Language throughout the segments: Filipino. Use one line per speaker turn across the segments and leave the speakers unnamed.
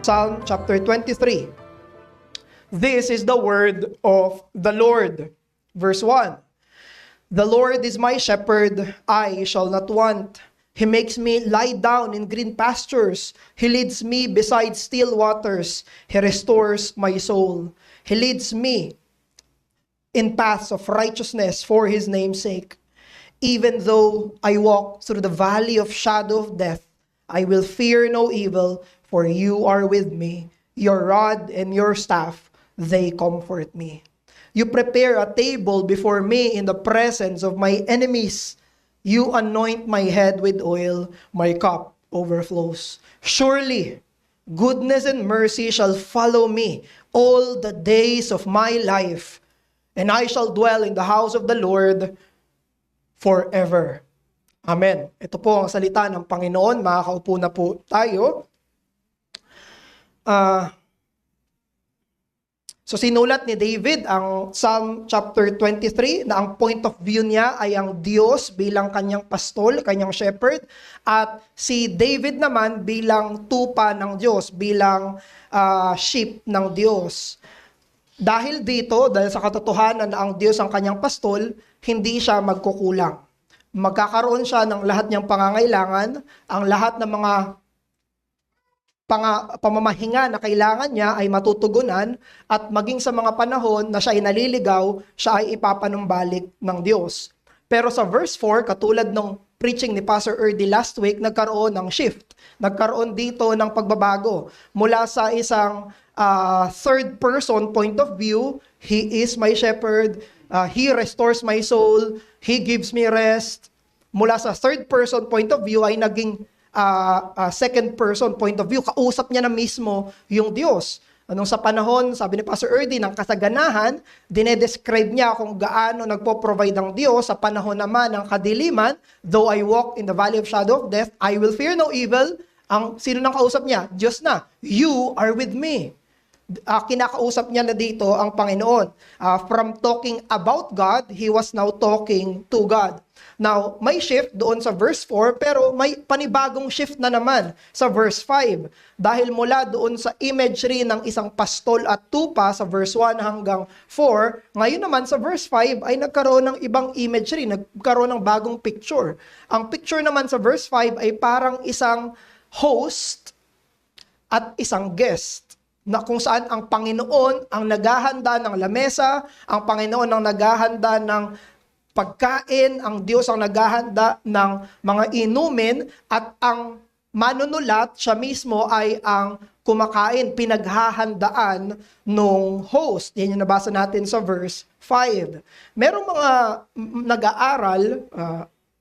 Psalm chapter 23. This is the word of the Lord. Verse 1. The Lord is my shepherd, I shall not want. He makes me lie down in green pastures. He leads me beside still waters. He restores my soul. He leads me in paths of righteousness for His name's sake. Even though I walk through the valley of shadow of death, I will fear no evil, for you are with me. Your rod and your staff, they comfort me. You prepare a table before me in the presence of my enemies. You anoint my head with oil, my cup overflows. Surely, goodness and mercy shall follow me all the days of my life, and I shall dwell in the house of the Lord forever. Amen. Ito po ang salita ng Panginoon. Makakaupo na po tayo. So sinulat ni David ang Psalm chapter 23 na ang point of view niya ay ang Diyos bilang kanyang pastol, kanyang shepherd, at si David naman bilang tupa ng Diyos, bilang sheep ng Diyos. Dahil dito, dahil sa katotohanan na ang Diyos ang kanyang pastol, hindi siya magkukulang. Magkakaroon siya ng lahat niyang pangangailangan, ang lahat ng mga pamamahinga na kailangan niya ay matutugunan, at maging sa mga panahon na siya ay naliligaw, siya ay ipapanumbalik ng Diyos. Pero sa verse 4, katulad ng preaching ni Pastor Erdy last week, nagkaroon ng shift. Nagkaroon dito ng pagbabago. Mula sa isang third person point of view, He is my shepherd, He restores my soul, He gives me rest. Mula sa third person point of view ay naging second person point of view, kausap niya na mismo yung Diyos. Anong sa panahon, sabi ni Pastor Erdy, ng kasaganahan, dinedescribe niya kung gaano nagpo-provide ang Diyos. Sa panahon naman ng kadiliman, though I walk in the valley of shadow of death, I will fear no evil. Sino nang kausap niya? Diyos na. You are with me. Kinakausap niya na dito ang Panginoon. From talking about God, he was now talking to God. Now, may shift doon sa verse 4, pero may panibagong shift na naman sa verse 5. Dahil mula doon sa imagery ng isang pastol at tupa sa verse 1 hanggang 4, ngayon naman sa verse 5 ay nagkaroon ng ibang imagery, nagkaroon ng bagong picture. Ang picture naman sa verse 5 ay parang isang host at isang guest, na kung saan ang Panginoon ang naghahanda ng lamesa, ang Panginoon ang naghahanda ng pagkain, ang Diyos ang naghahanda ng mga inumin, at ang manunulat, siya mismo ay ang kumakain, pinaghahandaan nung host. Yan yung nabasa natin sa verse 5. Merong mga nag-aaral,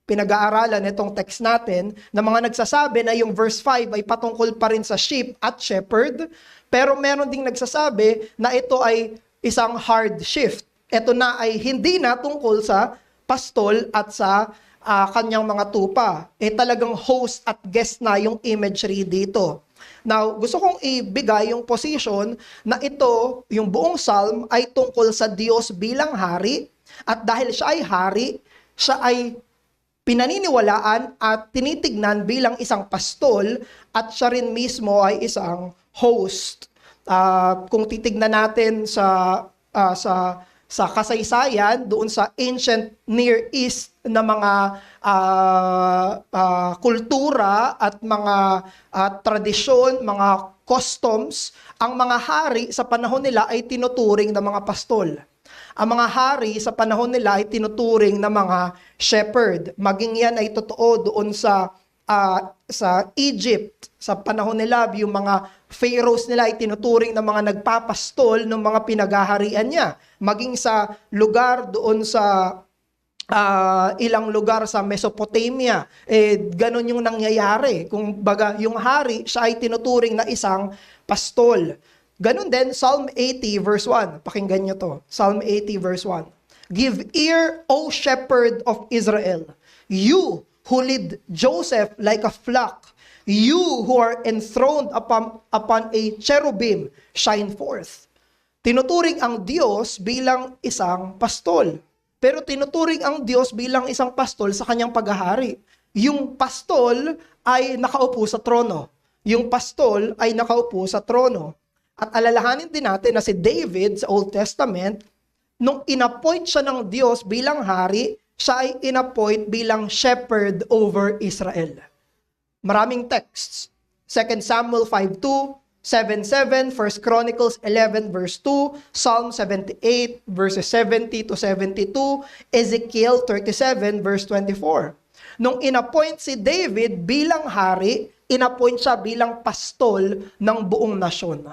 pinag-aaralan itong text natin, na mga nagsasabi na yung verse 5 ay patungkol pa rin sa sheep at shepherd, pero meron ding nagsasabi na ito ay isang hard shift. Ito na ay hindi na tungkol sa pastol at sa kanyang mga tupa. Talagang host at guest na yung imagery dito. Now, gusto kong ibigay yung position na ito, yung buong psalm, ay tungkol sa Diyos bilang hari. At dahil siya ay hari, siya ay pinaniniwalaan at tinitignan bilang isang pastol, at siya rin mismo ay isang host. Kung titignan natin sa kasaysayan, doon sa ancient Near East na mga kultura at mga tradisyon, mga customs, ang mga hari sa panahon nila ay tinuturing na mga pastol. Ang mga hari sa panahon nila ay tinuturing na mga shepherd. Maging yan ay totoo doon sa Egypt. Sa panahon nila, yung mga pharaohs nila ay tinuturing na mga nagpapastol ng mga pinagaharian niya. Maging sa lugar doon sa ilang lugar sa Mesopotamia, ganon yung nangyayari. Kung baga, yung hari, siya ay tinuturing na isang pastol. Ganon din, Psalm 80 verse 1. Pakinggan nyo to. Psalm 80 verse 1. Give ear, O shepherd of Israel, you who lead Joseph like a flock, you who are enthroned upon a cherubim, shine forth. Tinuturing ang Diyos bilang isang pastol. Pero tinuturing ang Diyos bilang isang pastol sa kanyang paghahari. Yung pastol ay nakaupo sa trono. yung pastol ay nakaupo sa trono. At alalahanin din natin na si David sa Old Testament, nung inappoint siya ng Diyos bilang hari, siya ay inappoint bilang shepherd over Israel. Maraming texts. 2 Samuel 5:2, 7:7, 1 Chronicles 11 verse 2, Psalm 78 verses 70 to 72, Ezekiel 37 verse 24. Nung inappoint si David bilang hari, inappoint siya bilang pastol ng buong nasyon.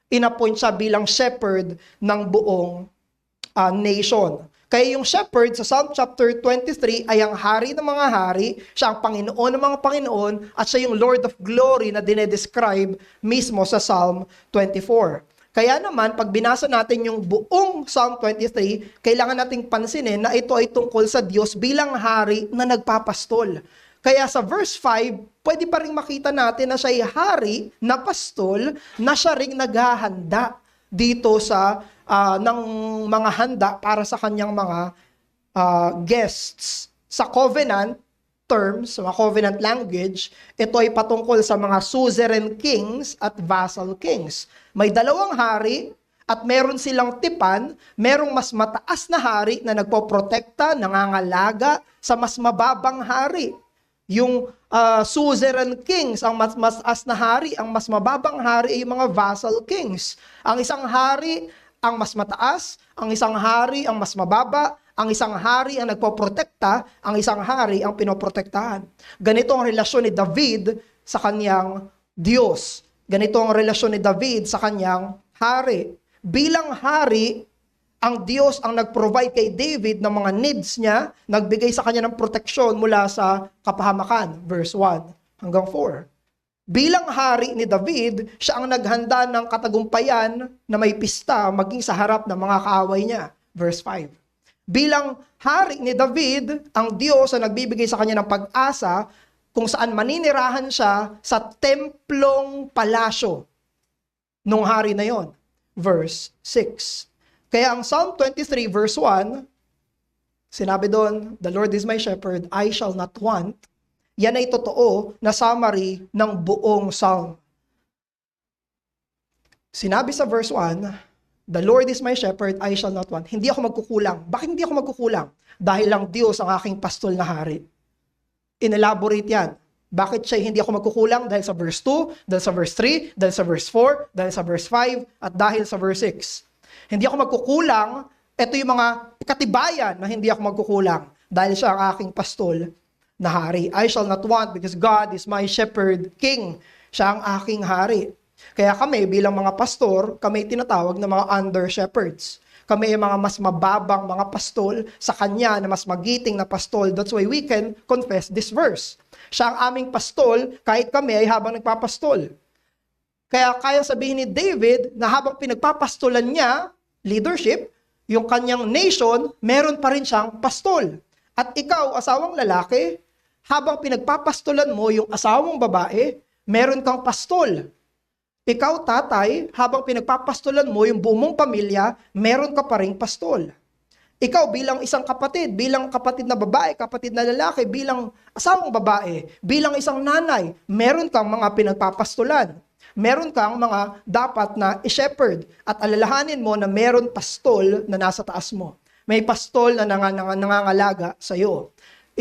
Inappoint siya bilang shepherd ng buong nation. Kaya yung shepherd sa Psalm chapter 23 ay ang hari ng mga hari, siya ang Panginoon ng mga Panginoon, at siya yung Lord of Glory na dinedescribe mismo sa Psalm 24. Kaya naman, pag binasa natin yung buong Psalm 23, kailangan nating pansinin na ito ay tungkol sa Diyos bilang hari na nagpapastol. Kaya sa verse 5, pwede pa rin makita natin na siya ay hari na pastol na siya ring naghahanda dito sa ng mga handa para sa kanyang mga guests. Sa covenant terms, sa covenant language, ito ay patungkol sa mga suzerain kings at vassal kings. May dalawang hari at meron silang tipan, merong mas mataas na hari na nagpoprotekta, nangangalaga sa mas mababang hari. Yung suzerain kings, ang mas mataas na hari, ang mas mababang hari ay yung mga vassal kings. Ang isang hari ang mas mataas, ang isang hari ang mas mababa, ang isang hari ang nagpoprotekta, ang isang hari ang pinoprotektahan. Ganito ang relasyon ni David sa kanyang Diyos. Ganito ang relasyon ni David sa kanyang hari. Bilang hari, ang Diyos ang nag-provide kay David ng mga needs niya, nagbigay sa kanya ng proteksyon mula sa kapahamakan. Verse 1 hanggang 4. Bilang hari ni David, siya ang naghanda ng katagumpayan na may pista maging sa harap ng mga kaaway niya. Verse 5. Bilang hari ni David, ang Diyos ang nagbibigay sa kanya ng pag-asa kung saan maninirahan siya sa templong palasyo nung hari na yon. Verse 6. Kaya ang Psalm 23 verse 1, sinabi doon, "The Lord is my shepherd, I shall not want." Yan ay totoo na summary ng buong psalm. Sinabi sa verse 1, "The Lord is my shepherd, I shall not want." Hindi ako magkukulang. Bakit hindi ako magkukulang? Dahil lang Diyos ang aking pastol na hari. Inelaborate yan. Bakit siya hindi ako magkukulang? Dahil sa verse 2, dahil sa verse 3, dahil sa verse 4, dahil sa verse 5, at dahil sa verse 6. Hindi ako magkukulang. Ito yung mga katibayan na hindi ako magkukulang. Dahil siya ang aking pastol na hari. I shall not want because God is my shepherd king. Siya ang aking hari. Kaya kami bilang mga pastor, kami tinatawag na mga under shepherds. Kami ay mga mas mababang mga pastol sa kanya na mas magiting na pastol. That's why we can confess this verse. Siya ang aming pastol kahit kami ay habang nagpapastol. Kaya kaya sabihin ni David na habang pinagpapastolan niya, leadership, yung kanyang nation, meron pa rin siyang pastol. At ikaw, asawang lalaki, habang pinagpapastolan mo yung asawang babae, meron kang pastol. Ikaw, tatay, habang pinagpapastolan mo yung buong mong pamilya, meron ka pa ring pastol. Ikaw bilang isang kapatid, bilang kapatid na babae, kapatid na lalaki, bilang asawang babae, bilang isang nanay, meron kang mga pinagpapastolan. Meron kang mga dapat na i-shepherd. At alalahanin mo na meron pastol na nasa taas mo. May pastol na nangangalaga sa iyo.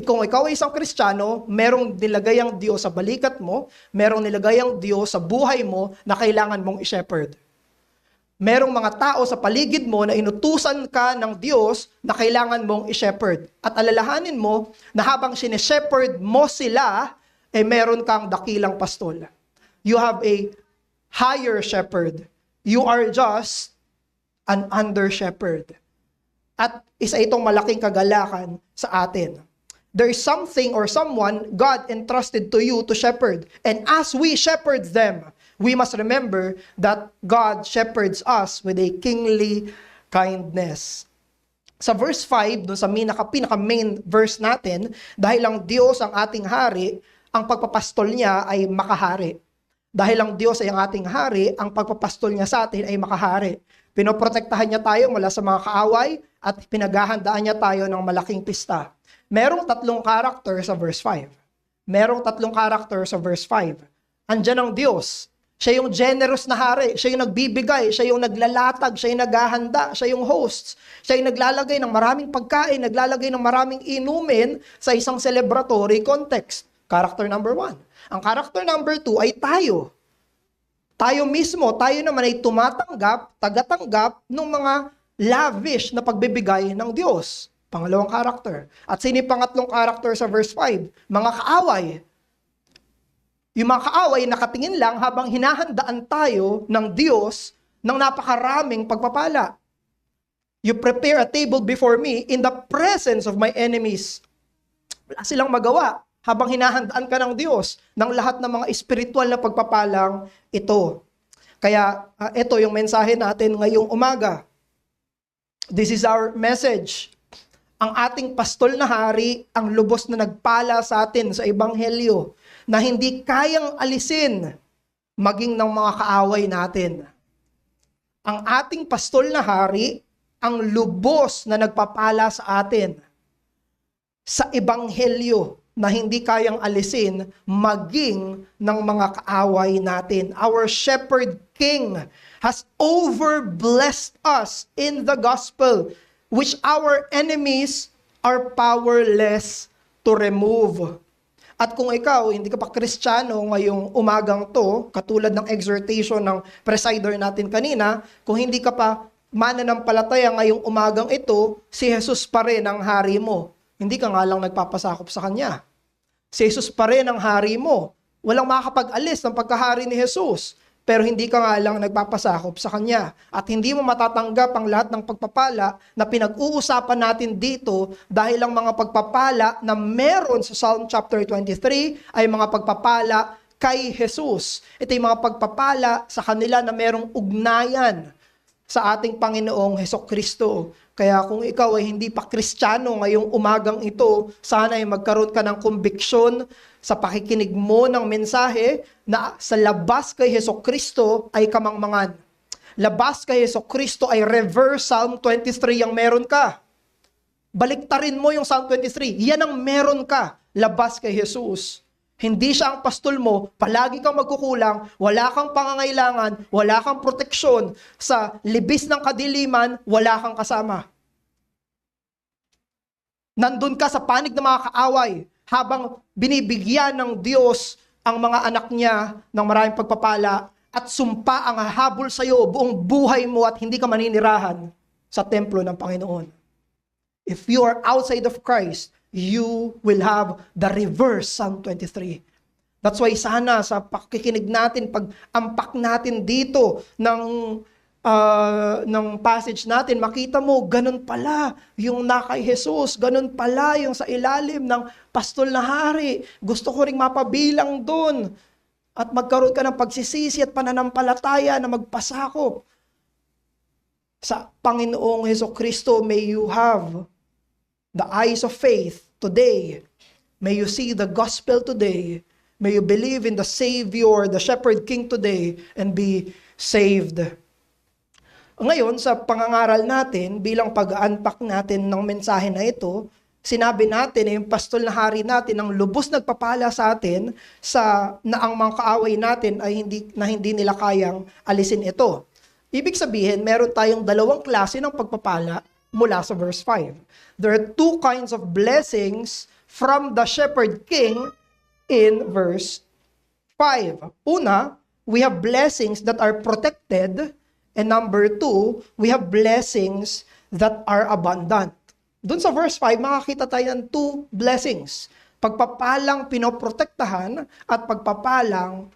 Kung ikaw ay isang Kristiyano, merong nilagay ang Diyos sa balikat mo, merong nilagay ang Diyos sa buhay mo na kailangan mong i-shepherd. Merong mga tao sa paligid mo na inutusan ka ng Diyos na kailangan mong i-shepherd. At alalahanin mo na habang sineshepherd mo sila, meron kang dakilang pastol. You have a higher shepherd. You are just an under shepherd. At isa itong malaking kagalakan sa atin. There is something or someone God entrusted to you to shepherd. And as we shepherd them, we must remember that God shepherds us with a kingly kindness. Sa verse 5, dun sa pinaka-main verse natin, dahil lang Diyos ang ating hari, ang pagpapastol niya ay makahari. Dahil lang Diyos ay ang ating hari, ang pagpapastol niya sa atin ay makahari. Pinoprotektahan niya tayo mula sa mga kaaway at pinaghahandaan niya tayo ng malaking pista. Merong 3 character sa verse 5. Merong 3 character sa verse 5. andyan ang Diyos. Siya yung generous na hari, siya yung nagbibigay, siya yung naglalatag, siya yung naghahanda, siya yung host. Siya yung naglalagay ng maraming pagkain, naglalagay ng maraming inumin sa isang celebratory context. Character number 1. Ang character number 2 ay tayo. Tayo mismo, tayo naman ay tumatanggap, tagatanggap ng mga lavish na pagbibigay ng Diyos. Pangalawang character. At sino yung pangatlong character sa verse 5? Mga kaaway. Yung mga kaaway nakatingin lang habang hinahandaan tayo ng Diyos ng napakaraming pagpapala. You prepare a table before me in the presence of my enemies. Wala silang magawa habang hinahandaan ka ng Diyos ng lahat ng mga espiritual na pagpapalang ito. Kaya ito yung mensahe natin ngayong umaga. This is our message. Ang ating pastol na hari ang lubos na nagpala sa atin sa Ebanghelyo na hindi kayang alisin maging ng mga kaaway natin. Ang ating pastol na hari ang lubos na nagpapala sa atin sa Ebanghelyo na hindi kayang alisin maging ng mga kaaway natin. Our shepherd king has overblessed us in the gospel, which our enemies are powerless to remove. At kung ikaw, hindi ka pa Kristiyano ngayong umagang to, katulad ng exhortation ng presider natin kanina, kung hindi ka pa mananampalataya ngayong umagang ito, si Jesus pa rin ang hari mo. Hindi ka nga lang nagpapasakop sa Kanya. Si Jesus pa rin ang hari mo. Walang makakapag-alis ng pagkahari ni Jesus. Pero hindi ka nga lang nagpapasakop sa Kanya. At hindi mo matatanggap ang lahat ng pagpapala na pinag-uusapan natin dito dahil ang mga pagpapala na meron sa Psalm chapter 23 ay mga pagpapala kay Jesus. Ito yung mga pagpapala sa kanila na merong ugnayan sa ating Panginoong Hesukristo. Kaya kung ikaw ay hindi pa Kristiyano ngayong umagang ito, sana ay magkaroon ka ng conviction sa pakikinig mo ng mensahe na sa labas kay Hesukristo ay kamangmangan. Labas kay Hesukristo ay reverse Psalm 23 ang meron ka. Baliktarin mo yung Psalm 23. Yan ang meron ka. Labas kay Jesus. Hindi siya ang pastol mo, palagi kang magkukulang, wala kang pangangailangan, wala kang proteksyon, sa libis ng kadiliman, wala kang kasama. Nandun ka sa panig ng mga kaaway, habang binibigyan ng Diyos ang mga anak niya ng maraming pagpapala, at sumpa ang hahabol sa iyo buong buhay mo at hindi ka maninirahan sa templo ng Panginoon. If you are outside of Christ, you will have the reverse Psalm 23. That's why sana sa pakikinig natin, pag-ampak natin dito ng passage natin, makita mo, ganun pala yung nakay Jesus, ganun pala yung sa ilalim ng pastol na hari. Gusto ko ring mapabilang doon at magkaroon ka ng pagsisisi at pananampalataya na magpasakop sa Panginoong Hesukristo. May you have the eyes of faith today. May you see the gospel today. May you believe in the Savior, the Shepherd King today, and be saved. Ngayon, sa pangangaral natin, bilang pag-unpack natin ng mensahe na ito, sinabi natin na yung pastol na hari natin ang lubos nagpapala sa atin na ang mga kaaway natin ay hindi nila kayang alisin ito. Ibig sabihin, meron tayong dalawang klase ng pagpapala mula sa verse 5. There are two kinds of blessings from the Shepherd King in verse 5. Una, we have blessings that are protected, and number 2, we have blessings that are abundant. Doon sa verse 5, makakita tayo ng two blessings. Pagpapalang pinoprotektahan at pagpapalang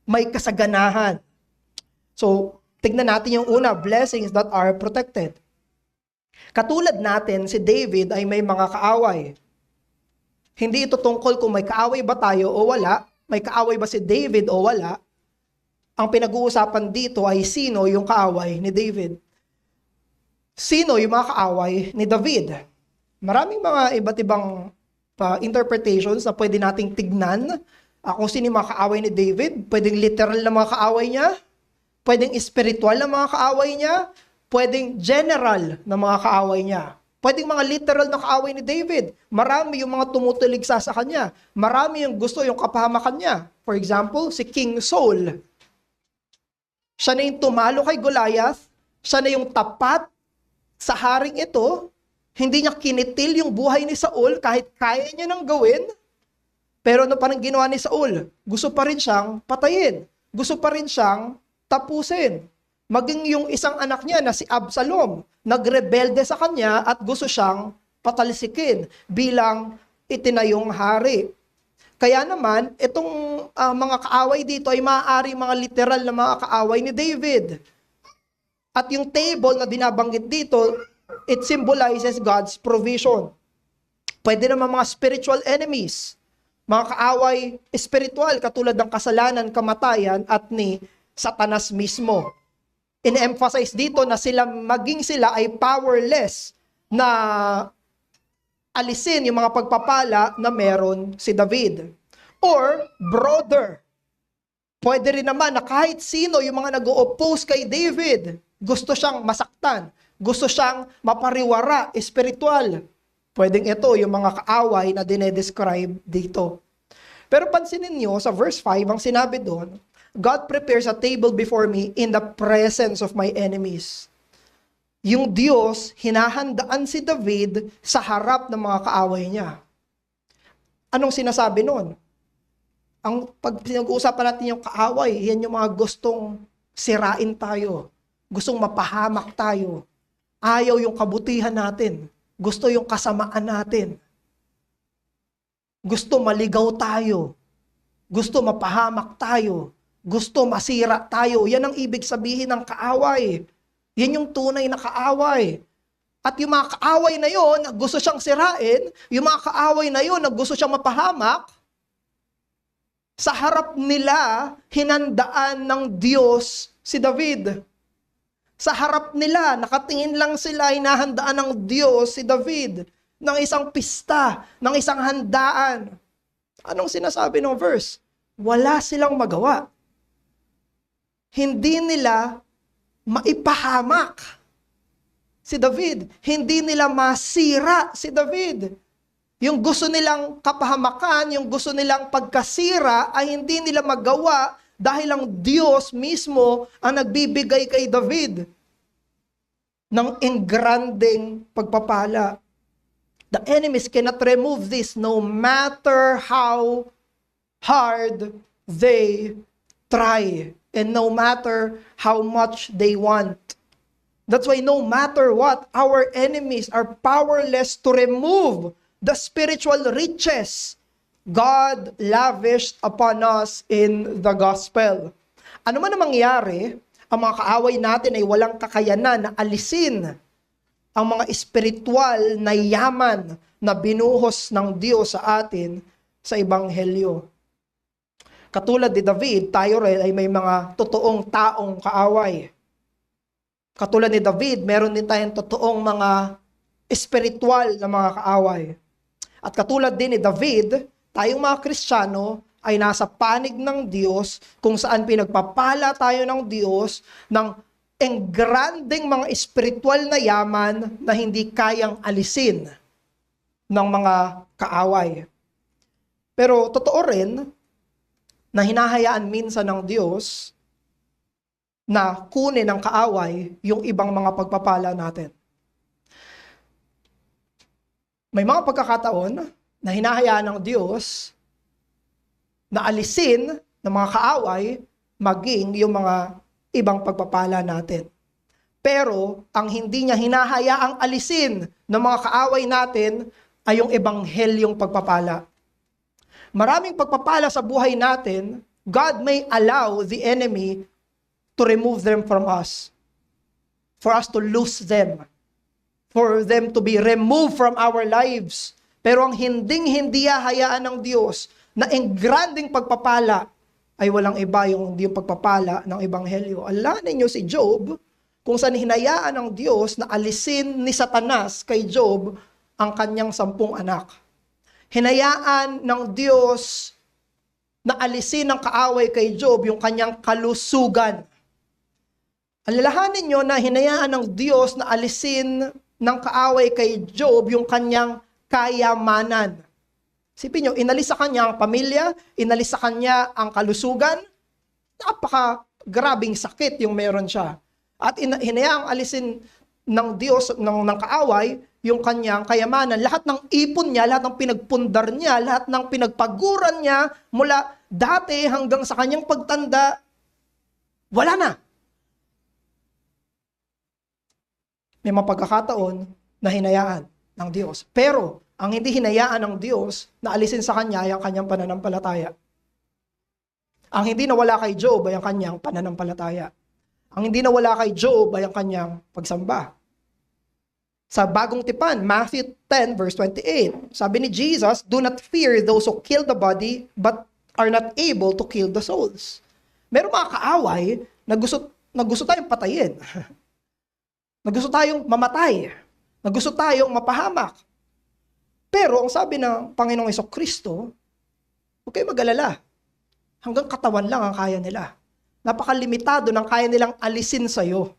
may kasaganahan. So, tignan natin yung una, blessings that are protected. Katulad natin, si David ay may mga kaaway. Hindi ito tungkol kung may kaaway ba tayo o wala, may kaaway ba si David o wala. Ang pinag-uusapan dito ay sino yung kaaway ni David. Sino yung mga kaaway ni David? Maraming mga iba't ibang interpretations na pwede nating tignan. Kung sino yung mga kaaway ni David, pwedeng literal na mga kaaway niya, pwedeng spiritual na mga kaaway niya, pwedeng general na mga kaaway niya. Pwedeng mga literal na kaaway ni David. Marami yung mga tumutuligsa sa kanya. Marami yung gusto yung kapahamakan niya. For example, si King Saul. Siya na yung tumalo kay Goliath. Siya na yung tapat sa haring ito. Hindi niya kinitil yung buhay ni Saul kahit kaya niya nang gawin. Pero ano pa rin ginawa ni Saul? Gusto pa rin siyang patayin. Gusto pa rin siyang tapusin. Maging yung isang anak niya na si Absalom, nagrebelde sa kanya at gusto siyang patalsikin bilang itinayong hari. Kaya naman, itong mga kaaway dito ay maaari mga literal na mga kaaway ni David. At yung table na binabanggit dito, it symbolizes God's provision. Pwede naman mga spiritual enemies, mga kaaway espiritual katulad ng kasalanan, kamatayan at ni Satanas mismo. In-emphasize dito na maging sila ay powerless na alisin yung mga pagpapala na meron si David. Or brother. Pwede rin naman na kahit sino yung mga nag-o-oppose kay David, gusto siyang masaktan, gusto siyang mapariwara, espiritual. Pwedeng ito yung mga kaaway na dinedescribe dito. Pero pansinin nyo, sa verse 5, ang sinabi doon, God prepares a table before me in the presence of my enemies. Yung Diyos, hinahandaan si David sa harap ng mga kaaway niya. Anong sinasabi noon? Pag pinag-uusapan natin yung kaaway, yan yung mga gustong sirain tayo. Gustong mapahamak tayo. Ayaw yung kabutihan natin. Gusto yung kasamaan natin. Gusto maligaw tayo. Gusto mapahamak tayo. Gusto masira tayo. Yan ang ibig sabihin ng kaaway. Yan yung tunay na kaaway. At yung mga kaaway na yon, gusto siyang sirain. Yung mga kaaway na yon, gusto siyang mapahamak. Sa harap nila, hinandaan ng Diyos si David. Sa harap nila, nakatingin lang sila, hinahandaan ng Diyos si David ng isang pista, ng isang handaan. Anong sinasabi ng verse? Wala silang magawa. Hindi nila maipahamak si David. Hindi nila masira si David. Yung gusto nilang kapahamakan, yung gusto nilang pagkasira ay hindi nila magawa dahil ang Diyos mismo ang nagbibigay kay David ng engranding pagpapala. The enemies cannot remove this no matter how hard they try and no matter how much they want. That's why no matter what, our enemies are powerless to remove the spiritual riches God lavished upon us in the gospel. Ano man ang mangyari, ang mga kaaway natin ay walang kakayanan na alisin ang mga espiritual na yaman na binuhos ng Diyos sa atin sa Ebanghelyo. Katulad ni David, tayo rin ay may mga totoong taong kaaway. Katulad ni David, meron din tayong totoong mga espiritual na mga kaaway. At katulad din ni David, tayong mga Kristiyano ay nasa panig ng Diyos kung saan pinagpapala tayo ng Diyos ng engranding mga espiritual na yaman na hindi kayang alisin ng mga kaaway. Pero totoo rin na hinahayaan minsan ng Diyos na kunin ng kaaway yung ibang mga pagpapala natin. May mga pagkakataon na hinahayaan ng Diyos na alisin ng mga kaaway maging yung mga ibang pagpapala natin. Pero ang hindi niya hinahayaang alisin ng mga kaaway natin ay yung ebanghelyong pagpapala. Maraming pagpapala sa buhay natin, God may allow the enemy to remove them from us. For us to lose them. For them to be removed from our lives. Pero ang hindi hahayaan ng Diyos na engranding pagpapala ay walang iba yung pagpapala ng Ebanghelyo. Alanin niyo si Job, kung saan hinayaan ng Diyos na alisin ni Satanas kay Job ang kanyang 10 anak. Hinayaan ng Diyos na alisin ng kaaway kay Job yung kanyang kalusugan. Alalahanin nyo na hinayaan ng Diyos na alisin ng kaaway kay Job yung kanyang kayamanan. Isipin nyo, inalis sa kanya ang pamilya, inalis sa kanya ang kalusugan, napaka-grabing sakit yung meron siya. At hinayaang alisin ng Diyos, ng kaaway, yung kanyang kayamanan. Lahat ng ipon niya, lahat ng pinagpundar niya, lahat ng pinagpaguran niya, mula dati hanggang sa kanyang pagtanda, wala na. May mga pagkakataon na hinayaan ng Diyos. Pero, ang hindi hinayaan ng Diyos na alisin sa kanya ay ang kanyang pananampalataya. Ang hindi nawala kay Job ay ang kanyang pananampalataya. Ang hindi nawala kay Job ay ang kanyang pagsamba. Sa Bagong Tipan, Matthew 10 verse 28, sabi ni Jesus, "Do not fear those who kill the body, but are not able to kill the souls." Meron mga kaaway na gusto tayong patayin. Na gusto tayong mamatay. Na gusto tayong mapahamak. Pero ang sabi ng Panginoong Jesucristo, huwag kayong mag-alala. Hanggang katawan lang ang kaya nila. Napakalimitado ng kaya nilang alisin sa'yo.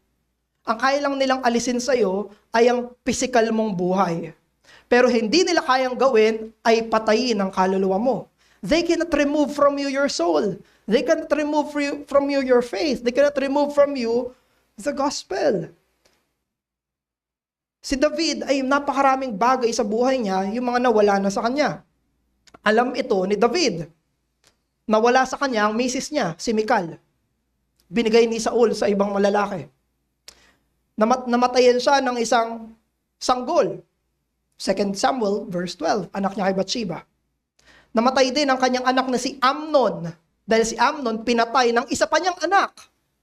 Ang kaya lang nilang alisin sa'yo ay ang physical mong buhay. Pero hindi nila kayang gawin ay patayin ang kaluluwa mo. They cannot remove from you your soul. They cannot remove from you your faith. They cannot remove from you the gospel. Si David ay napakaraming bagay sa buhay niya, yung mga nawala na sa kanya. Alam ito ni David. Nawala sa kanya ang misis niya, si Michal. Binigay ni Saul sa ibang malalaki. Namatayan siya ng isang sanggol. 2 Samuel verse 12, anak niya kay Bathsheba. Namatay din ang kanyang anak na si Amnon. Dahil si Amnon pinatay ng isa pa niyang anak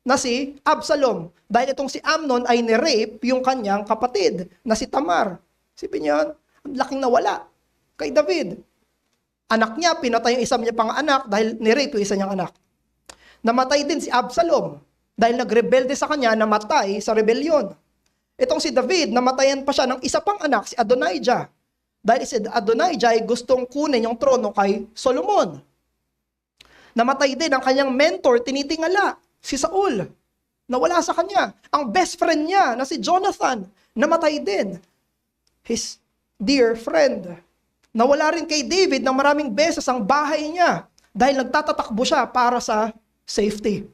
na si Absalom. Dahil itong si Amnon ay ni-rape yung kanyang kapatid na si Tamar. Sipin niyo, ang laking nawala kay David. Anak niya, pinatay yung isa niya pang anak dahil ni-rape yung isa niyang anak. Namatay din si Absalom dahil nagrebelde sa kanya, namatay sa rebelyon. Itong si David, namatayan pa siya ng isa pang anak, si Adonijah. Dahil si Adonijah ay gustong kunin yung trono kay Solomon. Namatay din ang kanyang mentor, tinitingala, si Saul. Nawala sa kanya. Ang best friend niya na si Jonathan, namatay din. His dear friend. Nawala rin kay David ng maraming beses ang bahay niya dahil nagtatatakbo siya para sa safety.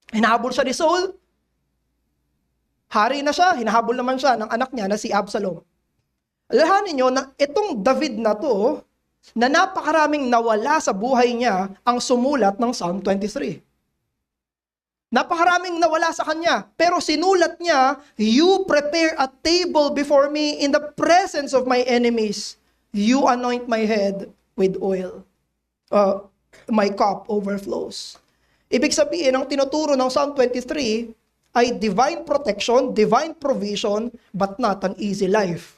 Hinahabol siya ni Saul. Hari na siya, hinahabol naman siya ng anak niya na si Absalom. Alahanin niyo na itong David na to, na napakaraming nawala sa buhay niya ang sumulat ng Psalm 23. Napakaraming nawala sa kanya, pero sinulat niya, "You prepare a table before me in the presence of my enemies. You anoint my head with oil. My cup overflows." Ibig sabihin, ang tinuturo ng Psalm 23 ay divine protection, divine provision, but not an easy life.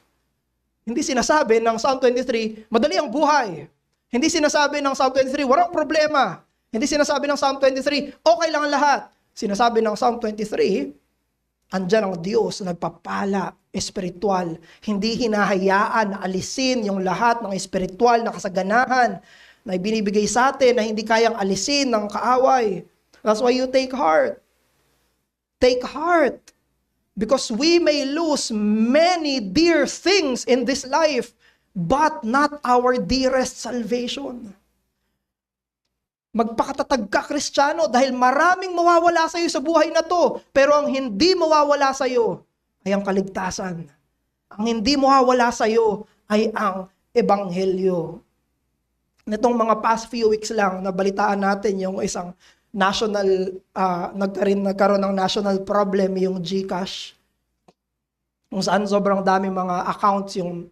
Hindi sinasabi ng Psalm 23, madali ang buhay. Hindi sinasabi ng Psalm 23, walang problema. Hindi sinasabi ng Psalm 23, okay lang ang lahat. Sinasabi ng Psalm 23, andyan ang Diyos na nagpapala, espiritual. Hindi hinahayaan na alisin yung lahat ng espiritual na kasaganahan na ibinibigay sa atin na hindi kayang alisin ng kaaway. That's why you take heart. Take heart. Because we may lose many dear things in this life, but not our dearest salvation. Magpakatatag ka, Kristiyano, dahil maraming mawawala sa iyo sa buhay na to, pero ang hindi mawawala sa iyo ay ang kaligtasan. Ang hindi mawawala sa iyo ay ang ebanghelyo. Nitong mga past few weeks lang, nabalitaan natin yung isang national, nagkaroon ng national problem yung GCash. Kung saan sobrang dami mga accounts yung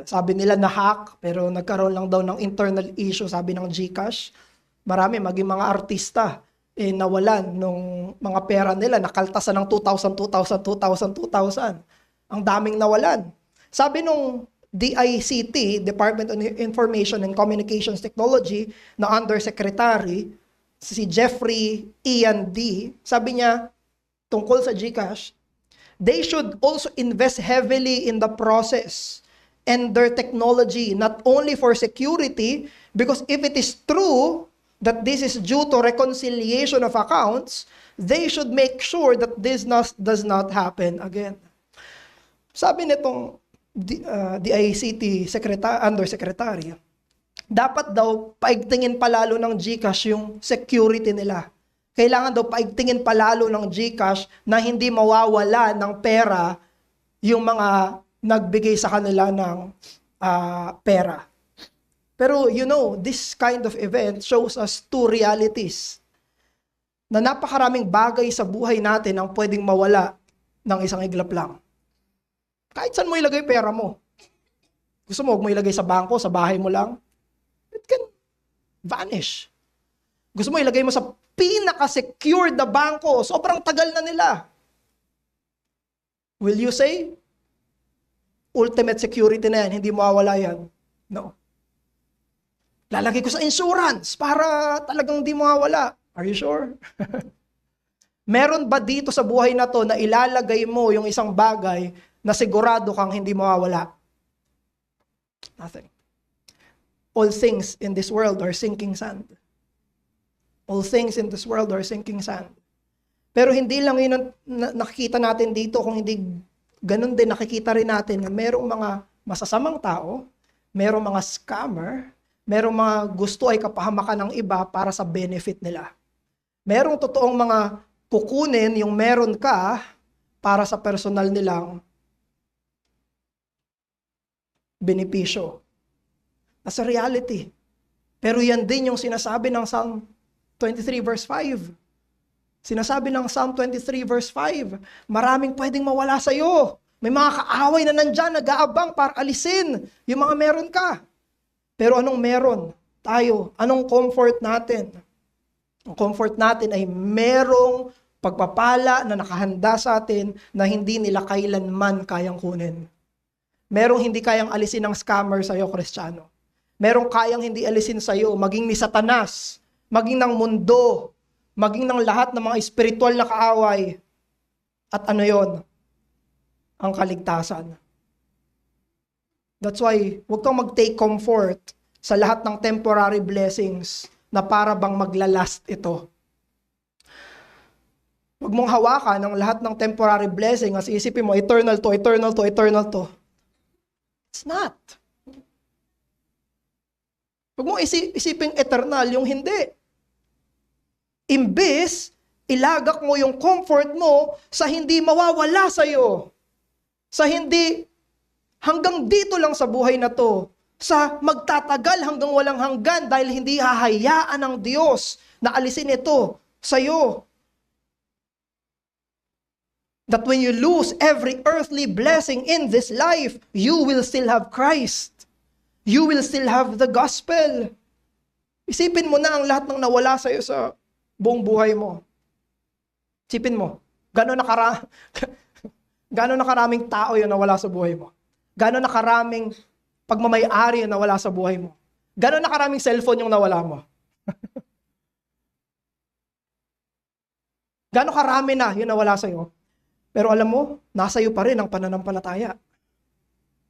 sabi nila na hack, pero nagkaroon lang daw ng internal issue, sabi ng GCash. Marami, maging mga artista, nawalan ng mga pera nila, nakaltasan ng 2,000. Ang daming nawalan. Sabi nung DICT, Department of Information and Communications Technology, na Undersecretary, si Jeffrey Ian D., sabi niya, tungkol sa GCash, they should also invest heavily in the process and their technology, not only for security, because if it is true that this is due to reconciliation of accounts, they should make sure that this does not happen again. Sabi nitong DICT Undersecretary, dapat daw paigtingin palalo ng GCash yung security nila. Kailangan daw paigtingin palalo ng GCash na hindi mawawala ng pera yung mga nagbigay sa kanila ng pera. Pero this kind of event shows us two realities. Na napakaraming bagay sa buhay natin ang pwedeng mawala ng isang iglap lang. Kahit saan mo ilagay pera mo. Gusto mo, huwag mo ilagay sa bangko, sa bahay mo lang. It can vanish. Gusto mo ilagay mo sa pinaka-secured na bangko, sobrang tagal na nila. Will you say, ultimate security na yan, hindi mawawala yan? No. Lalagay ko sa insurance para talagang hindi mawawala. Are you sure? Meron ba dito sa buhay na to na ilalagay mo yung isang bagay na sigurado kang hindi mawawala? Nothing. All things in this world are sinking sand. All things in this world are sinking sand. Pero hindi lang yun ang nakikita natin dito, kung hindi ganun din nakikita rin natin na merong mga masasamang tao, merong mga scammer, merong mga gusto ay kapahamakan ng iba para sa benefit nila. Merong totoong mga kukunin yung meron ka para sa personal nilang benepisyo. That's a reality. Pero yan din yung sinasabi ng Psalm 23 verse 5. Sinasabi ng Psalm 23 verse 5, maraming pwedeng mawala sa'yo. May mga kaaway na nandyan, nag-aabang para alisin yung mga meron ka. Pero anong meron tayo? Anong comfort natin? Ang comfort natin ay merong pagpapala na nakahanda sa atin na hindi nila kailanman kayang kunin. Merong hindi kayang alisin ng scammer sa'yo, Kristiyano. Merong kayang hindi alisin sa'yo, maging ni Satanas, maging ng mundo, maging ng lahat ng mga espiritual na kaaway. At ano yon? Ang kaligtasan. That's why, huwag kang mag-take comfort sa lahat ng temporary blessings na para bang maglalast ito. Huwag mong hawakan ang lahat ng temporary blessing as isipin mo, eternal to, eternal to, eternal to. It's not. Huwag mong isipin eternal, yung hindi. Imbes, ilagak mo yung comfort mo sa hindi mawawala sa'yo. Sa hindi hanggang dito lang sa buhay na to. Sa magtatagal hanggang walang hanggan dahil hindi hahayaan ng Diyos na alisin ito sa'yo. That when you lose every earthly blessing in this life, you will still have Christ. You will still have the gospel. Isipin mo na ang lahat ng nawala sa'yo sa buong buhay mo. Isipin mo, gano'n na karaming tao yung nawala sa buhay mo. Gano'n na karaming pagmamay-ari yung nawala sa buhay mo. Gano'n na karaming cellphone yung nawala mo. Gano'n karami na yung nawala sa'yo. Pero alam mo, nasa iyo pa rin ang pananampalataya.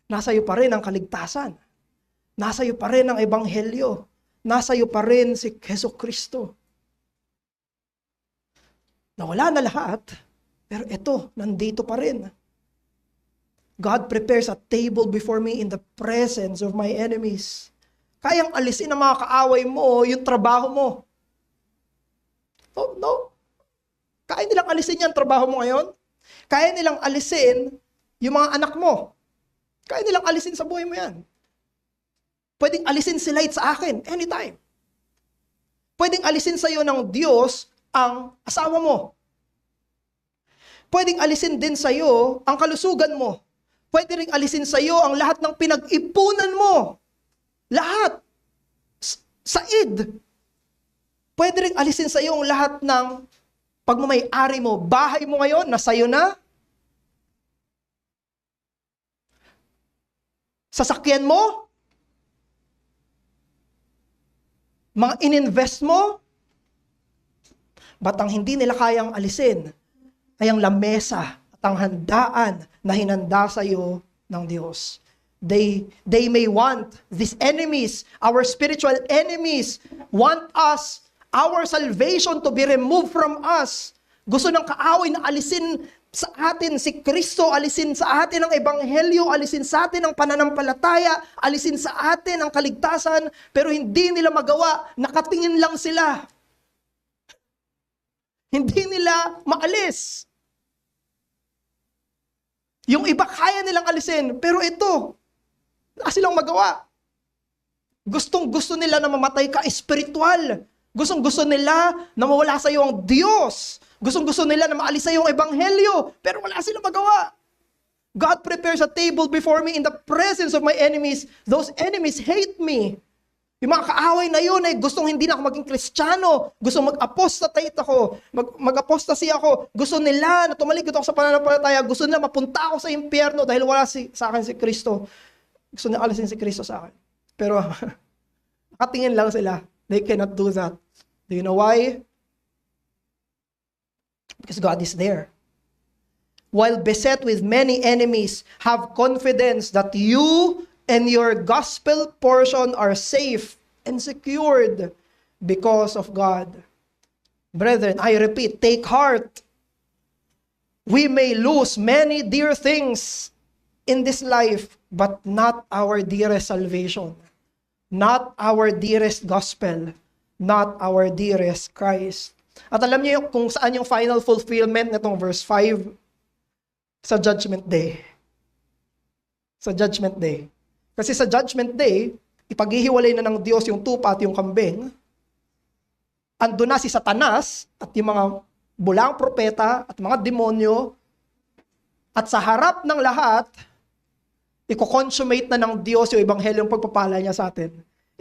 Nasa iyo pa rin ang kaligtasan. Nasa iyo pa rin ang ebanghelyo. Nasa iyo pa rin si Jesucristo. Nawala na lahat, pero ito, nandito pa rin. God prepares a table before me in the presence of my enemies. Kayang alisin ang mga kaaway mo, yung trabaho mo. No. Kaya nilang alisin yung trabaho mo ngayon. Kaya nilang alisin yung mga anak mo. Kaya nilang alisin sa buhay mo yan. Pwedeng alisin si Light sa akin, anytime. Pwedeng alisin sa iyo ng Diyos ang asawa mo. Pwedeng alisin din sa iyo ang kalusugan mo. Pwede ring alisin sa iyo ang lahat ng pinag-ipunan mo. Lahat. Said. Pwede ring alisin sa iyo ang lahat ng pagmamay-ari mo. Bahay mo ngayon, nasa iyo na. Sasakyan mo. Mga ininvest mo. Ba't ang hindi nila kayang alisin ay ang lamesa at ang handaan na hinanda sa iyo ng Diyos. They may want, these enemies, our spiritual enemies, want us, our salvation to be removed from us. Gusto ng kaaway na alisin sa atin si Kristo, alisin sa atin ang ebanghelyo, alisin sa atin ang pananampalataya, alisin sa atin ang kaligtasan, pero hindi nila magawa, nakatingin lang sila. Hindi nila maalis. Yung iba kaya nilang alisin, pero ito, wala silang magawa. Gustong-gusto nila na mamatay ka espiritual. Gustong-gusto nila na mawala sa iyo ang Diyos. Gustong-gusto nila na maalis sa iyo ang ebanghelyo, pero wala silang magawa. God prepares a table before me in the presence of my enemies. Those enemies hate me. Yung mga kaaway na yun ay gustong hindi na ako maging Kristiyano. Gustong mag-apostate ako. Mag-apostasy ako. Gusto nila na tumalikod ako sa pananampalataya. Gusto nila mapunta ako sa impyerno dahil wala sa akin si Kristo. Gusto nila alisin si Kristo sa akin. Pero nakatingin lang sila. They cannot do that. Do you know why? Because God is there. While beset with many enemies, have confidence that you and your gospel portion are safe and secured because of God. Brethren, I repeat, take heart. We may lose many dear things in this life, but not our dearest salvation, not our dearest gospel, not our dearest Christ. At alam niyo kung saan yung final fulfillment nitong verse 5? Sa Judgment Day. Sa Judgment Day. Kasi sa Judgment Day, ipaghihiwalay na ng Diyos yung tupa at yung kambing. Ando na si Satanas at yung mga bulang propeta at mga demonyo. At sa harap ng lahat, i-consummate na ng Diyos yung ebanghelyong pagpapala niya sa atin.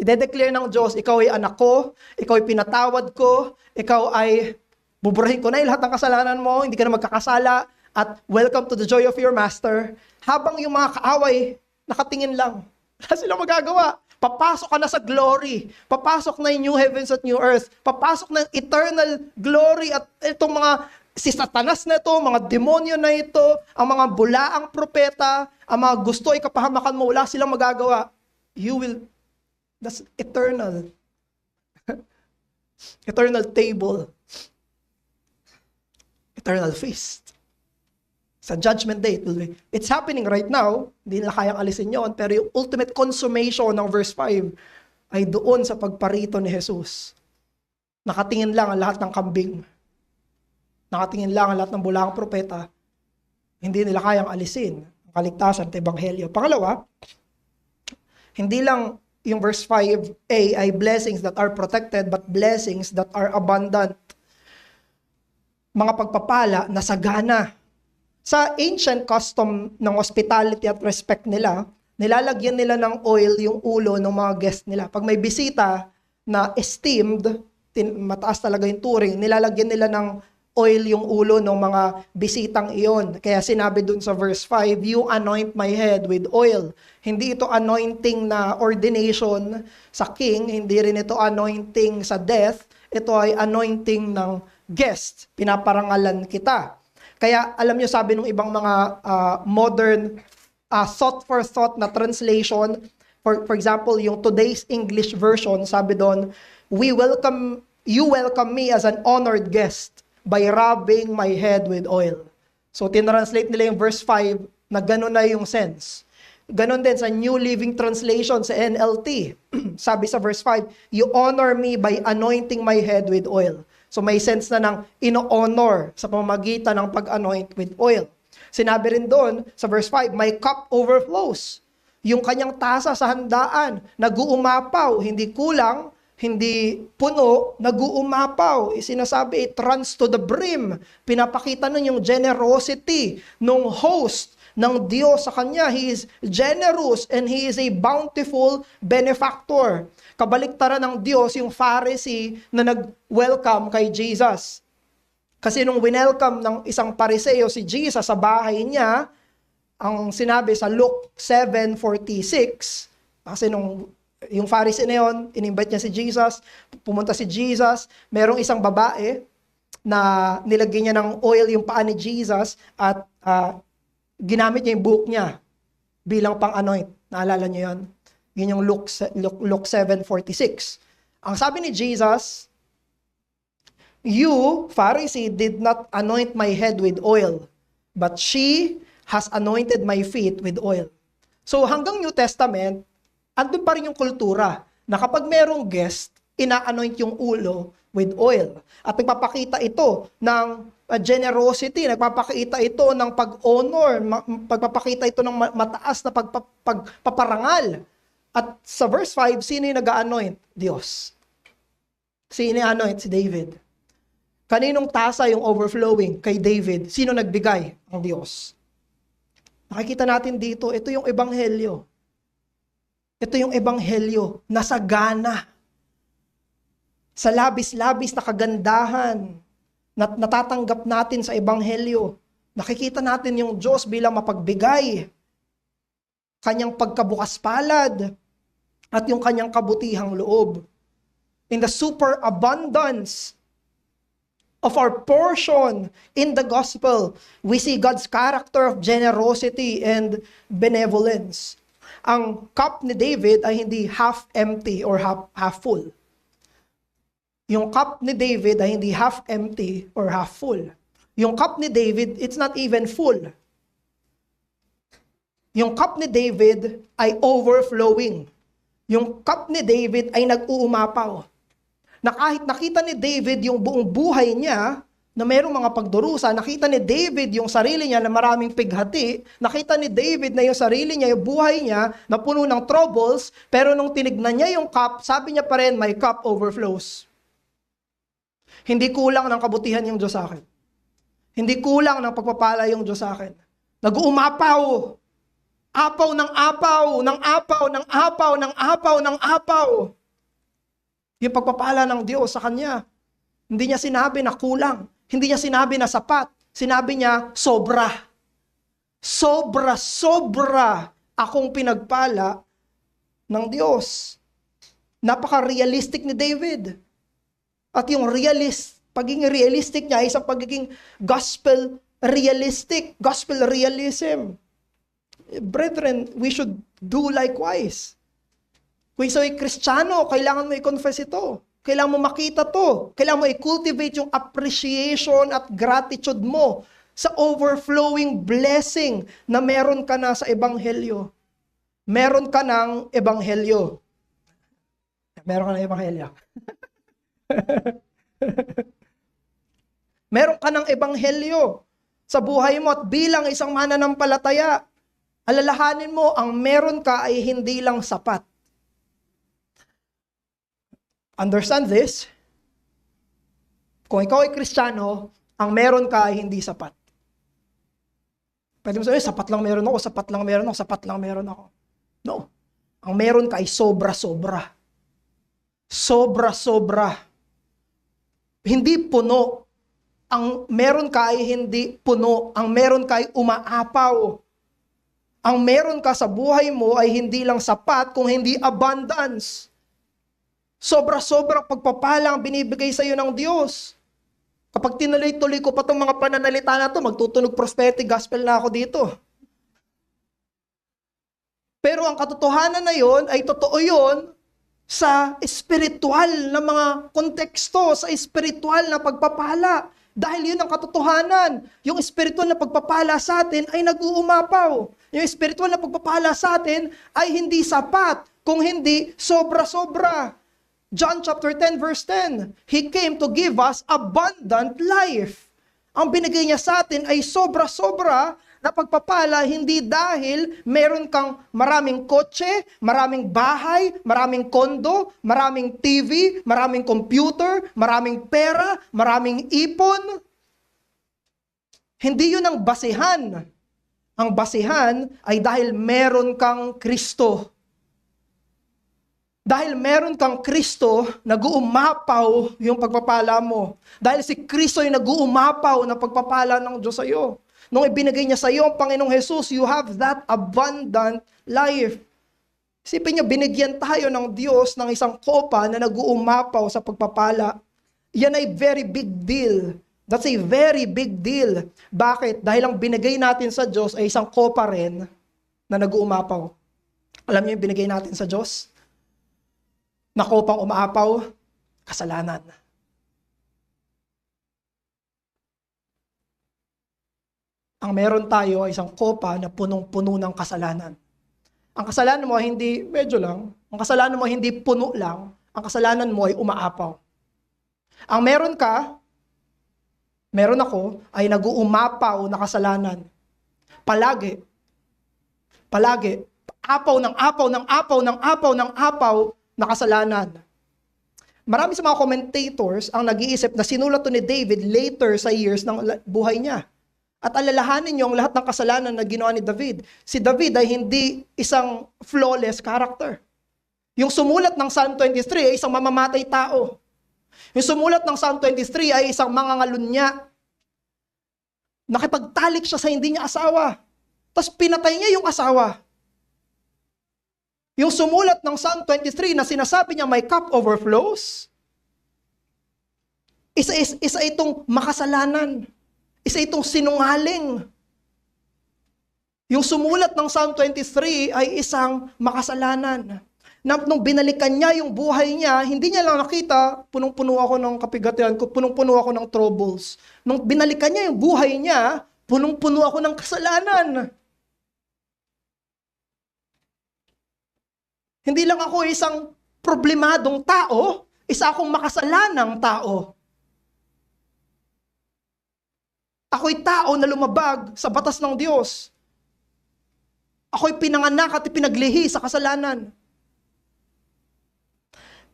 I-declare ng Diyos, ikaw ay anak ko, ikaw ay pinatawad ko, ikaw ay buburahin ko na lahat ng kasalanan mo, hindi ka na magkakasala, at welcome to the joy of your master. Habang yung mga kaaway, nakatingin lang. Wala silang magagawa. Papasok ka na sa glory. Papasok na yung new heavens at new earth. Papasok na yung eternal glory at itong mga si Satanas na ito, mga demonyo na ito, ang mga bulaang propeta, ang mga gusto ay kapahamakan mo, wala silang magagawa. That's eternal. Eternal table. Eternal feast. Sa Judgment Day, it's happening right now. Hindi nila kayang alisin yon. Pero yung ultimate consummation ng verse 5 ay doon sa pagparito ni Jesus. Nakatingin lang ang lahat ng kambing. Nakatingin lang ang lahat ng bulaang propeta. Hindi nila kayang alisin ang kaligtasan at ebanghelyo. Pangalawa, hindi lang yung verse 5a ay blessings that are protected, but blessings that are abundant. Mga pagpapala na sagana. Sa ancient custom ng hospitality at respect nila, nilalagyan nila ng oil yung ulo ng mga guest nila. Pag may bisita na esteemed, mataas talaga yung turing, nilalagyan nila ng oil yung ulo ng mga bisitang iyon. Kaya sinabi dun sa verse 5, you anoint my head with oil. Hindi ito anointing na ordination sa king, hindi rin ito anointing sa death, ito ay anointing ng guest. Pinaparangalan kita. Kaya alam nyo, sabi ng ibang mga modern thought for thought na translation, for example, yung today's English version, sabi doon, you welcome me as an honored guest by rubbing my head with oil. So, tinranslate nila yung verse 5 na gano'n na yung sense. Ganon din sa New Living Translation, sa NLT. Sabi sa verse 5, you honor me by anointing my head with oil. So may sense na ng ino-honor sa pamamagitan ng pag-anoint with oil. Sinabi rin doon sa verse 5, my cup overflows. Yung kanyang tasa sa handaan, nag-uumapaw, hindi kulang, hindi puno, nag-uumapaw. Sinasabi, it runs to the brim. Pinapakita nun yung generosity ng host ng Diyos sa kanya. He is generous and he is a bountiful benefactor. Kabaliktaran ng Diyos yung Pharisee na nag-welcome kay Jesus. Kasi nung winelcome ng isang Pariseo si Jesus sa bahay niya, ang sinabi sa Luke 7:46, kasi yung Pharisee na yun, in-invite niya si Jesus, pumunta si Jesus, merong isang babae na nilagyan niya ng oil yung paa ni Jesus at ginamit niya yung buhok niya bilang pang-anoint. Naalala niyo yun? Yun yung Luke 7:46. Ang sabi ni Jesus, you, Pharisee, did not anoint my head with oil, but she has anointed my feet with oil. So hanggang New Testament, andun pa rin yung kultura na kapag merong guest, ina-anoint yung ulo with oil. At nagpapakita ito ng generosity, nagpapakita ito ng pag-honor, pagpapakita ito ng mataas na pagpaparangal. At sa verse 5, sino yung nag-anoint? Diyos. Sino yung anoint? Si David. Kaninong tasa yung overflowing? Kay David. Sino nagbigay? Ang Diyos. Nakikita natin dito, ito yung ebanghelyo. Ito yung ebanghelyo na sagana. Sa labis-labis na kagandahan na natatanggap natin sa ebanghelyo. Nakikita natin yung Diyos bilang mapagbigay. Kanyang pagkabukas palad at yung kanyang kabutihang loob. In the superabundance of our portion in the gospel, we see God's character of generosity and benevolence. Ang cup ni David ay hindi half empty or half full. Yung cup ni David ay hindi half empty or half full. Yung cup ni David, it's not even full. Yung cup ni David ay overflowing. Yung cup ni David ay nag-uumapaw. Na kahit nakita ni David yung buong buhay niya, na mayroong mga pagdurusa, nakita ni David yung sarili niya na maraming pighati, nakita ni David na yung sarili niya, yung buhay niya, na puno ng troubles, pero nung tinignan niya yung cup, sabi niya pa rin, my cup overflows. Hindi kulang ng kabutihan yung Diyos sa akin. Hindi kulang ng pagpapala yung Diyos sa akin. Nag-uumapaw. Apaw ng apaw, ng apaw, ng apaw, ng apaw, ng apaw. Yung pagpapala ng Diyos sa kanya. Hindi niya sinabi na kulang. Hindi niya sinabi na sapat. Sinabi niya, sobra. Sobra, sobra akong pinagpala ng Diyos. Napaka-realistic ni David. At yung pagiging realistic niya ay isang pagiging gospel realistic, gospel realism. Brethren, we should do likewise. Kung isa'y Kristiyano, kailangan mo i-confess ito. Kailangan mo makita to. Kailangan mo i-cultivate yung appreciation at gratitude mo sa overflowing blessing na meron ka na sa ebanghelyo. Meron ka ng ebanghelyo. Meron ka ng ebanghelyo. Meron ka ng ebanghelyo sa buhay mo at bilang isang mananampalataya, alalahanin mo, ang meron ka ay hindi lang sapat. Understand this? Kung ikaw ay Kristiyano, ang meron ka ay hindi sapat. Pwede mo sabihin, sapat lang meron ako, sapat lang meron ako, sapat lang meron ako. No. Ang meron ka ay sobra-sobra. Sobra-sobra. Hindi puno. Ang meron ka ay hindi puno. Ang meron ka ay umaapaw. Ang meron ka sa buhay mo ay hindi lang sapat, kung hindi abundance. Sobra-sobrang pagpapala ang binibigay sa iyo ng Diyos. Kapag tinuloy-tuloy ko pa itong mga pananalita na ito, magtutunog prophetic gospel na ako dito. Pero ang katotohanan na yon ay totoo yon sa espiritual na mga konteksto, sa espiritual na pagpapala. Dahil yun ang katotohanan. Yung espiritual na pagpapala sa atin ay nag-uumapaw. Yung espiritual na pagpapala sa atin ay hindi sapat, kung hindi sobra-sobra. John chapter 10 verse 10, He came to give us abundant life. Ang binigay niya sa atin ay sobra-sobra na pagpapala, hindi dahil meron kang maraming kotse, maraming bahay, maraming kondo, maraming TV, maraming computer, maraming pera, maraming ipon. Hindi yun ang basihan. Ang basihan ay dahil meron kang Kristo. Dahil meron kang Kristo, nag-uumapaw yung pagpapala mo. Dahil si Kristo ay nag-uumapaw na pagpapala ng Diyos sa iyo. Nung ibinigay niya sa iyo ang Panginoong Jesus, you have that abundant life. Isipin niyo, binigyan tayo ng Diyos ng isang kopa na nag-uumapaw sa pagpapala. Yan ay very big deal. That's a very big deal. Bakit? Dahil ang binigay natin sa Diyos ay isang kopa rin na nag-uumapaw. Alam niyo yung binigay natin sa Diyos? Na kopang umaapaw, kasalanan. Ang meron tayo ay isang kopa na punong-puno ng kasalanan. Ang kasalanan mo ay hindi medyo lang. Ang kasalanan mo ay hindi puno lang. Ang kasalanan mo ay umaapaw. Ang meron ako, ay nag-uumapaw na kasalanan. Palagi. Apaw ng apaw ng apaw ng apaw ng apaw na kasalanan. Marami sa mga commentators ang nag-iisip na sinulat to ni David later sa years ng buhay niya. At alalahanin niyo ang lahat ng kasalanan na ginawa ni David. Si David ay hindi isang flawless character. Yung sumulat ng Psalm 23 ay isang mamamatay tao. Yung sumulat ng Psalm 23 ay isang mangangalunya. Nakipagtalik siya sa hindi niya asawa. Tapos pinatay niya yung asawa. Yung sumulat ng Psalm 23 na sinasabi niya my cup overflows, isa itong makasalanan. Isa itong sinungaling. Yung sumulat ng Psalm 23 ay isang makasalanan. Nung binalikan niya yung buhay niya, hindi niya lang nakita, punong-puno ako ng kapigatian ko, punong-puno ako ng troubles. Nung binalikan niya yung buhay niya, punong-puno ako ng kasalanan. Hindi lang ako isang problemadong tao, isa akong makasalanang tao. Ako'y tao na lumabag sa batas ng Diyos. Ako'y pinanganak at ipinaglihi sa kasalanan.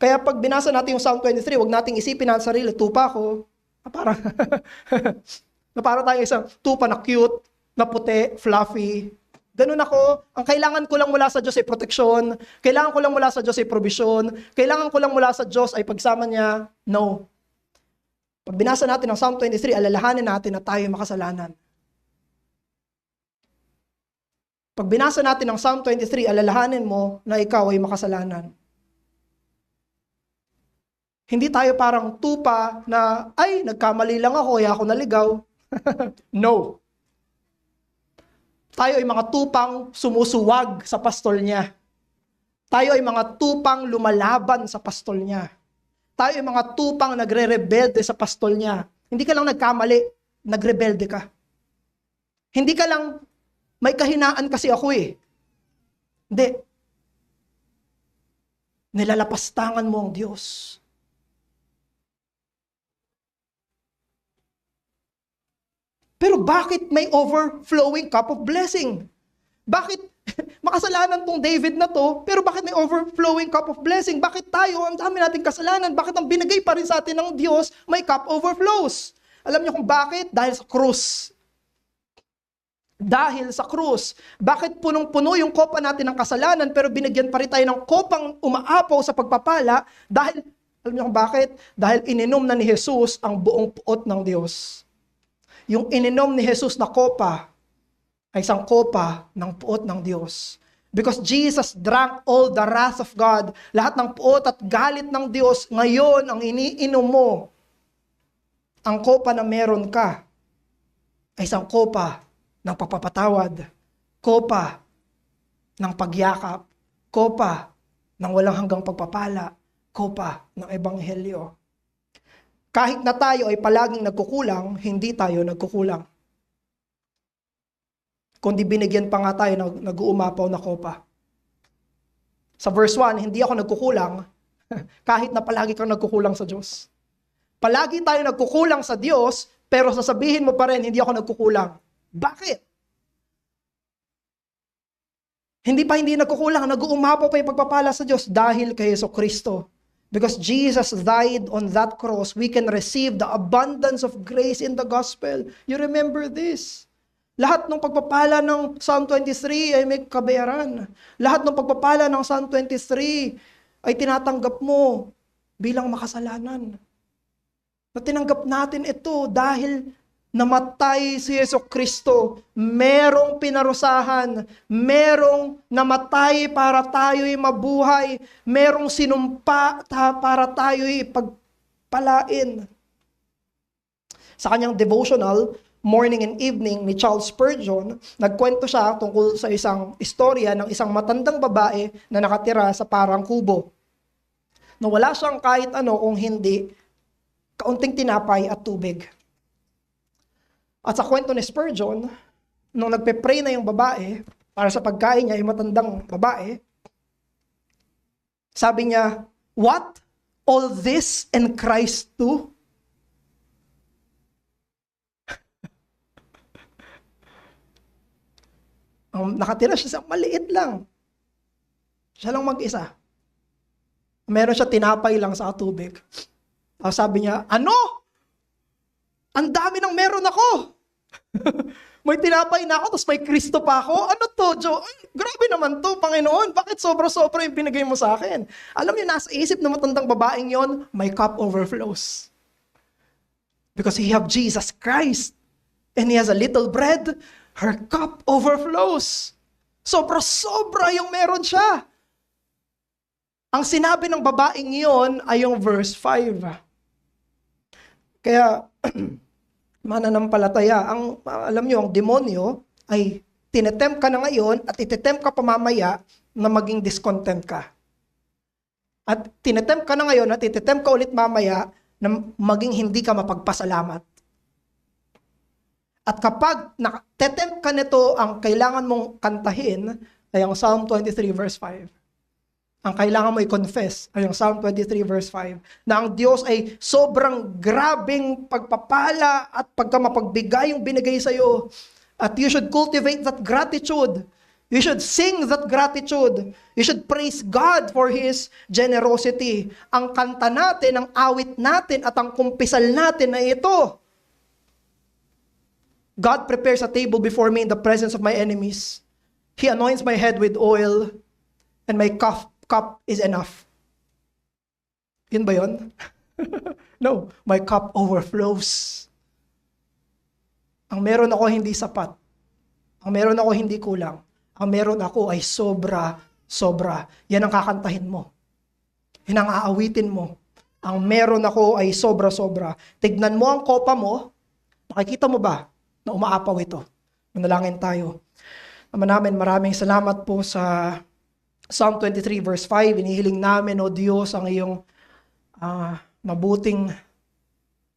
Kaya pag binasa natin yung Psalm 23, huwag nating isipin na sarili, tupa ko. Parang tayo isang tupa na cute, na puti, fluffy. Ganun ako. Ang kailangan ko lang mula sa Diyos ay proteksyon. Kailangan ko lang mula sa Diyos ay provision. Kailangan ko lang mula sa Diyos ay pagsama niya. No. Pag binasa natin ang Psalm 23, alalahanin natin na tayo ay makasalanan. Pag binasa natin ang Psalm 23, alalahanin mo na ikaw ay makasalanan. Hindi tayo parang tupa na, ay, nagkamali lang ako, kaya ako naligaw. No. Tayo ay mga tupang sumusuwag sa pastol niya. Tayo ay mga tupang lumalaban sa pastol niya. Tayo ay mga tupang nagre-rebelde sa pastol niya. Hindi ka lang nagkamali, nagrebelde ka. Hindi ka lang, may kahinaan kasi ako eh. Hindi. Nilalapastangan mo ang Diyos. Pero bakit may overflowing cup of blessing? Bakit makasalanan tong David na to, pero bakit may overflowing cup of blessing? Bakit tayo, ang dami nating kasalanan, bakit ang binigay pa rin sa atin ng Diyos, may cup overflows? Alam niyo kung bakit? Dahil sa krus. Dahil sa krus. Bakit punong-puno yung kopa natin ng kasalanan, pero binigyan pa rin tayo ng kopang umaapaw sa pagpapala? Dahil, alam niyo kung bakit? Dahil ininom na ni Jesus ang buong puot ng Diyos. Yung ininom ni Jesus na kopa ay isang kopa ng puot ng Diyos. Because Jesus drank all the wrath of God. Lahat ng puot at galit ng Diyos, ngayon ang iniinom mo, ang kopa na meron ka, ay isang kopa ng pagpapatawad, kopa ng pagyakap, kopa ng walang hanggang pagpapala, kopa ng ebanghelyo. Kahit na tayo ay palaging nagkukulang, hindi tayo nagkukulang. Kundi binigyan pa nga tayo ng nag-uumapaw na kopa. Sa verse 1, hindi ako nagkukulang kahit na palagi kang nagkukulang sa Diyos. Palagi tayo nagkukulang sa Diyos, pero sasabihin mo pa rin, hindi ako nagkukulang. Bakit? Hindi nagkukulang, nag-uumapaw pa yung pagpapala sa Diyos dahil kay Jesucristo. Because Jesus died on that cross, we can receive the abundance of grace in the gospel. You remember this. Lahat ng pagpapala ng Psalm 23 ay may kabayaran. Lahat ng pagpapala ng Psalm 23 ay tinatanggap mo bilang makasalanan. Na tinanggap natin ito dahil namatay si Jesucristo, merong pinarusahan, merong namatay para tayo'y mabuhay, merong sinumpa para tayo'y pagpalain. Sa kanyang devotional, Morning and Evening ni Charles Spurgeon, nagkwento siya tungkol sa isang istorya ng isang matandang babae na nakatira sa parang kubo. Na wala siyang kahit ano kung hindi kaunting tinapay at tubig. At sa kwento ni Spurgeon, nung nagpe-pray na yung babae, para sa pagkain niya, yung matandang babae, sabi niya, "What? All this and Christ too?" Nakatira siya sa maliit lang. Siya lang mag-isa. Meron siya tinapay lang sa tubig. Tapos sabi niya, "Ano? Ang dami ng meron ako." May tinapay na ako, tapos may Kristo pa ako. Ano to, Joe? Ay, grabe naman to, Panginoon. Bakit sobra-sobra yung binigay mo sa akin? Alam niyo, nasa isip ng matandang babaeng yon, my cup overflows. Because he have Jesus Christ. And he has a little bread, her cup overflows. Sobra-sobra yung meron siya. Ang sinabi ng babaeng yon ay yung verse 5. Kaya, mananampalataya, alam nyo, ang demonyo ay tinetempt ka na ngayon at itetempt ka pa mamaya na maging discontent ka. At tinetempt ka na ngayon at itetempt ka ulit mamaya na maging hindi ka mapagpasalamat. At kapag nakatetempt ka nito, ang kailangan mong kantahin ay ang Psalm 23 verse 5. Ang kailangan mo i-confess ay ang Psalm 23 verse 5 na ang Diyos ay sobrang grabing pagpapala at pagkamapagbigay yung binigay sa iyo. At you should cultivate that gratitude. You should sing that gratitude. You should praise God for His generosity. Ang kanta natin, ang awit natin at ang kumpisal natin ay ito. God prepares a table before me in the presence of my enemies. He anoints my head with oil and my cup is enough. Yun ba yun? No, my cup overflows. Ang meron ako hindi sapat. Ang meron ako hindi kulang. Ang meron ako ay sobra. Yan ang kakantahin mo. Yan ang aawitin mo. Ang meron ako ay sobra. Tignan mo ang kopa mo. Nakikita mo ba na umaapaw ito? Manalangin tayo. Ama namin, maraming salamat po sa Psalm 23 verse 5, inihiling namin, O Diyos, ang iyong mabuting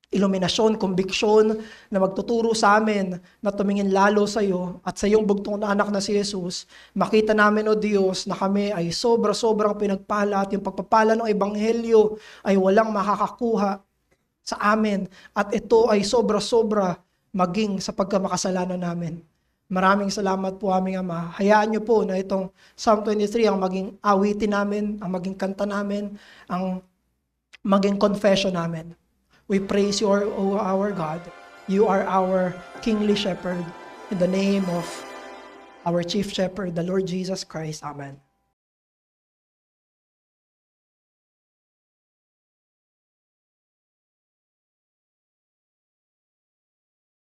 iluminasyon, conviction na magtuturo sa amin na tumingin lalo sa iyo at sa iyong bugtong na anak na si Jesus. Makita namin, O Diyos, na kami ay sobrang pinagpala at yung pagpapala ng Ebanghelyo ay walang makakakuha sa amin at ito ay sobra maging sa pagkamakasalanan namin. Maraming salamat po aming Ama. Hayaan niyo po na itong Psalm 23 ang maging awitin namin, ang maging kanta namin, ang maging confession namin. We praise you, O our God. You are our kingly shepherd. In the name of our chief shepherd, the Lord Jesus Christ. Amen.